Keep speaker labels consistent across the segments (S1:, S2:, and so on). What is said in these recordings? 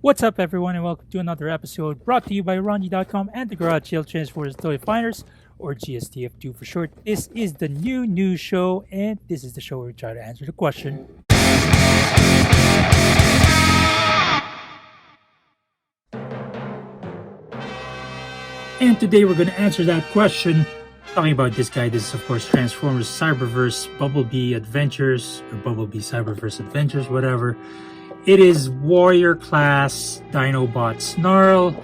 S1: What's up, everyone, and welcome to another episode brought to you by RONJIE.COM and the Garage Sale Transformers Toy Finders, or GSTF2 for short. This is the new news show, and this is the show where we try to answer the question. And today we're going to answer that question, talking about this guy. This is, of course, Transformers Cyberverse Bumblebee Adventures, or Bumblebee Cyberverse Adventures, whatever. It is Warrior Class Dinobot Snarl.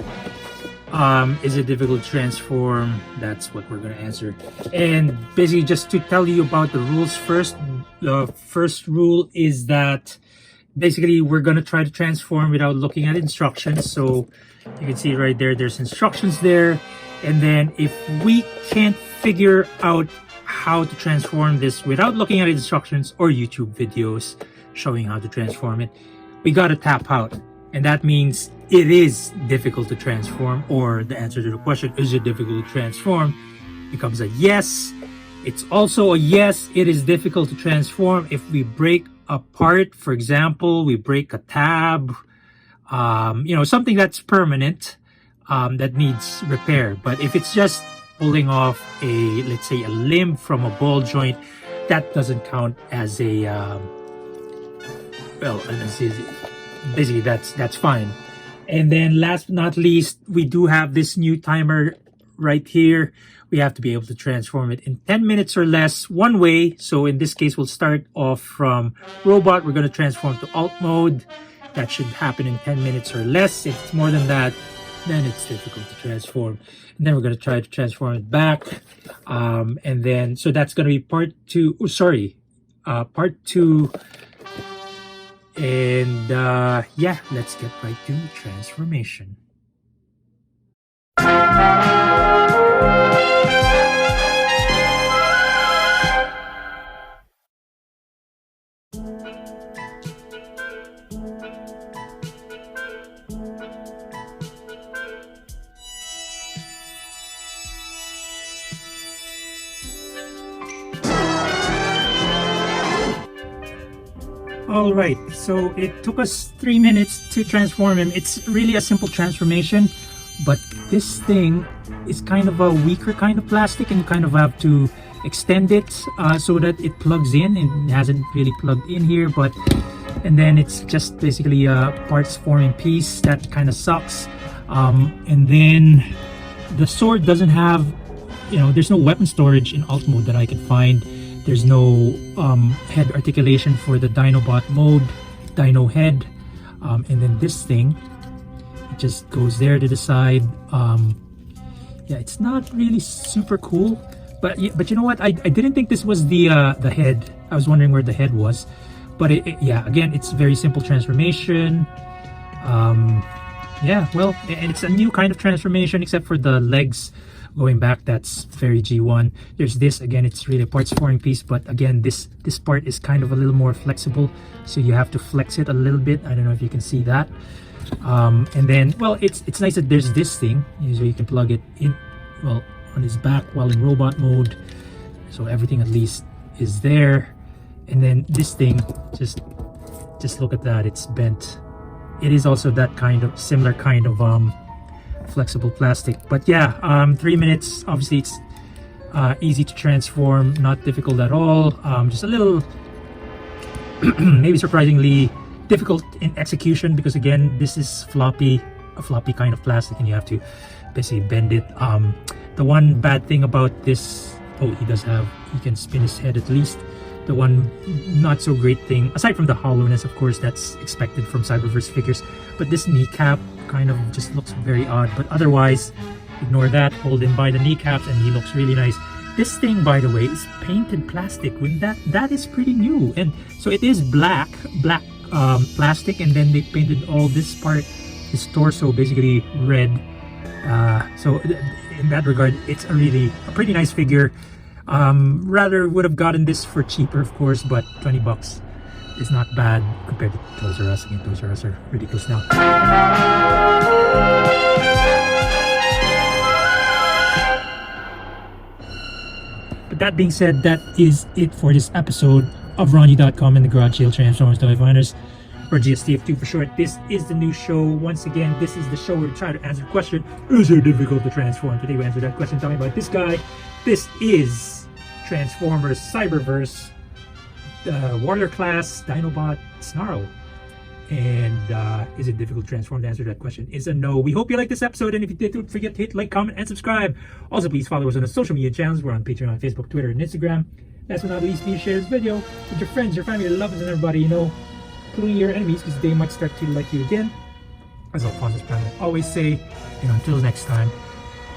S1: Is it difficult to transform? That's what we're going to answer. And basically, just to tell you about the rules first, the first rule is that basically we're going to try to transform without looking at instructions. So you can see right there, there's instructions there. And then if we can't figure out how to transform this without looking at instructions or YouTube videos showing how to transform it, we gotta tap out. And that means it is difficult to transform, or the answer to the question, is it difficult to transform, becomes a yes. It's also a yes, it is difficult to transform if we break a part. For example, we break a tab, something that's permanent, that needs repair. But if it's just pulling off let's say a limb from a ball joint, that doesn't count as a basically that's fine. And then last but not least, we do have this new timer right here. We have to be able to transform it in 10 minutes or less one way. So in this case, we'll start off from robot. We're going to transform to alt mode. That should happen in 10 minutes or less. If it's more than that, then it's difficult to transform. And then we're going to try to transform it back. And then, so that's going to be part two. Part two. And yeah, let's get right to transformation. All right, so it took us 3 minutes to transform him. It's really a simple transformation, but this thing is kind of a weaker kind of plastic, and you kind of have to extend it so that it plugs in. It hasn't really plugged in here, and then it's just basically a parts forming piece. That kind of sucks. And then the sword doesn't have, there's no weapon storage in alt mode that I could find. There's no head articulation for the Dinobot mode, Dino head. And then this thing, it just goes there to the side. Yeah, it's not really super cool, but you know what? I didn't think this was the head. I was wondering where the head was, but yeah, again, it's very simple transformation. Yeah, well, and it's a new kind of transformation except for the legs going back. That's very G1. There's this, again, it's really a parts forming piece, but again, this part is kind of a little more flexible, so you have to flex it a little bit. I don't know if you can see that. And then, well, it's nice that there's this thing, so you can plug it in, well, on his back while in robot mode, so everything at least is there. And then this thing, just look at that, it's bent. It is also that kind of similar kind of flexible plastic. But yeah, 3 minutes. Obviously it's easy to transform, not difficult at all. Just a little maybe surprisingly difficult in execution, because again, this is a floppy kind of plastic, and you have to basically bend it. The one bad thing about this, he can spin his head at least. The one not so great thing, aside from the hollowness, of course, that's expected from Cyberverse figures, but this kneecap kind of just looks very odd. But otherwise, ignore that, hold him by the kneecaps, and he looks really nice. This thing, by the way, is painted plastic. When that is pretty new, and so it is black plastic, and then they painted all this part, his torso, basically red. So in that regard, it's a pretty nice figure. Rather would have gotten this for cheaper, of course, but 20 bucks is not bad compared to Toys R Us. Again, Toys R Us are ridiculous now. But that being said, that is it for this episode of RONJIE.COM and the Garage Sale Transformers Toy Finders. or GSTF2 for short. This is the new show. Once again, this is the show where we try to answer the question, is it difficult to transform? Today we answer that question talking about this guy. This is Transformers Cyberverse, Warrior Class, Dinobot, Snarl. And is it difficult to transform? The answer to that question is a no. We hope you liked this episode, and if you did, don't forget to hit like, comment, and subscribe. Also, please follow us on the social media channels. We're on Patreon, Facebook, Twitter, and Instagram. Last but not least, please share this video with your friends, your family, your loved ones, and everybody you know, including your enemies, because they might start to like you again. As Alphonsus Prime will always say, and until next time,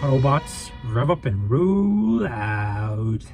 S1: Autobots, rev up and roll out.